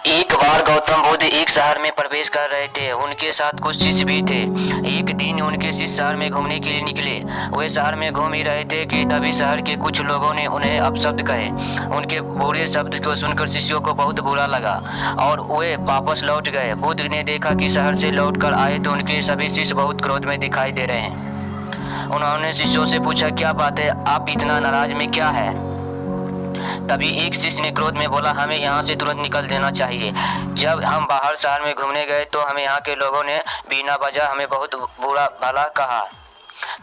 एक बार गौतम बुद्ध एक शहर में प्रवेश कर रहे थे। उनके साथ कुछ शिष्य भी थे। एक दिन उनके शिष्य शहर में घूमने के लिए निकले। वे शहर में घूम ही रहे थे कि तभी शहर के कुछ लोगों ने उन्हें अपशब्द कहे। उनके बुरे शब्द को सुनकर शिष्यों को बहुत बुरा लगा और वे वापस लौट गए। बुद्ध ने देखा कि शहर से लौट कर आए तो उनके सभी शिष्य बहुत क्रोध में दिखाई दे रहे हैं। उन्होंने शिष्यों से पूछा, क्या बात है, आप इतना नाराज में क्या है? तभी एक शिष्य ने क्रोध में बोला, हमें यहाँ से तुरंत निकल देना चाहिए। जब हम बाहर शहर में घूमने गए तो हमें यहाँ के लोगों ने बिना वजह हमें बहुत बुरा भला कहा।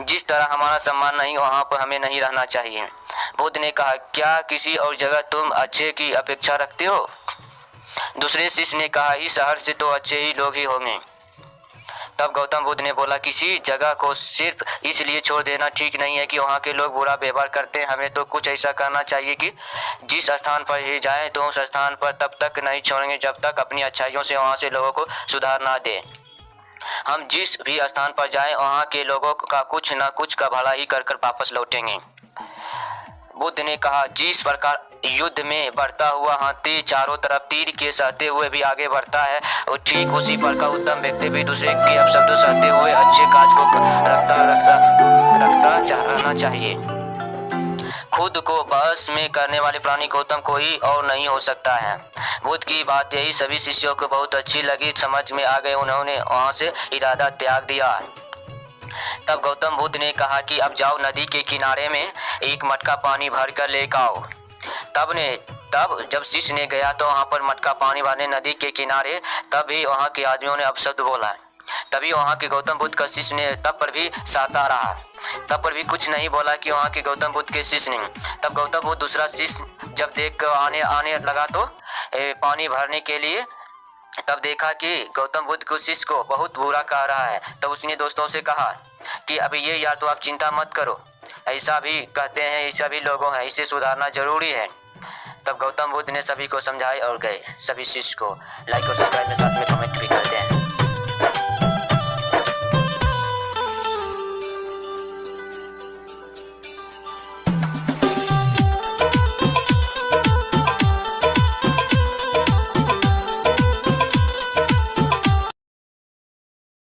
जिस तरह हमारा सम्मान नहीं, वहाँ पर हमें नहीं रहना चाहिए। बुद्ध ने कहा, क्या किसी और जगह तुम अच्छे की अपेक्षा रखते हो? दूसरे शिष्य ने कहा, इस शहर से तो अच्छे ही लोग ही होंगे। तब गौतम बुद्ध ने बोला, किसी जगह को सिर्फ इसलिए छोड़ देना ठीक नहीं है कि वहाँ के लोग बुरा व्यवहार करते हैं। हमें तो कुछ ऐसा करना चाहिए कि जिस स्थान पर ही जाएं तो उस स्थान पर तब तक नहीं छोड़ेंगे जब तक अपनी अच्छाइयों से वहाँ से लोगों को सुधार ना दें। हम जिस भी स्थान पर जाएं वहाँ के लोगों का कुछ ना कुछ का भला ही कर कर वापस लौटेंगे। बुद्ध ने कहा, जिस प्रकार युद्ध में बढ़ता हुआ हाथी चारों तरफ तीर के सहते हुए भी आगे बढ़ता है, और ठीक उसी प्रकार उत्तम व्यक्ति भी दूसरे के अपशब्द सहते हुए अच्छे काज को रखता रहना चाहिए। खुद को बस में करने वाले प्राणी गौतम कोई और नहीं हो सकता है। बुद्ध की बात यही सभी शिष्यों को बहुत अच्छी लगी, समझ में आ गए। उन्होंने वहाँ से इरादा त्याग दिया। तब गौतम बुद्ध ने कहा कि अब जाओ, नदी के किनारे में एक मटका पानी भर कर लेकर आओ। तब जब शिष्य ने गया तो वहाँ पर मटका पानी भरने नदी के किनारे, तभी वहाँ के आदमियों ने अपशब्द बोला। तभी वहाँ के गौतम बुद्ध का शिष्य ने तब पर भी सहता रहा, तब पर भी कुछ नहीं बोला कि वहाँ के गौतम बुद्ध के शिष्य ने। तब गौतम बुद्ध दूसरा शिष्य जब देख कर आने लगा तो पानी भरने के लिए, तब देखा कि गौतम बुद्ध के शिष्य को बहुत बुरा कह रहा है। तब उसने दोस्तों से कहा कि अभी ये यार, तो आप चिंता मत करो, ऐसा भी कहते हैं, ऐसा भी लोगों हैं, इसे सुधारना जरूरी है। तब गौतम बुद्ध ने सभी को समझाए और गए। सभी शिष्य को लाइक और सब्सक्राइब के साथ में कमेंट भी करते हैं।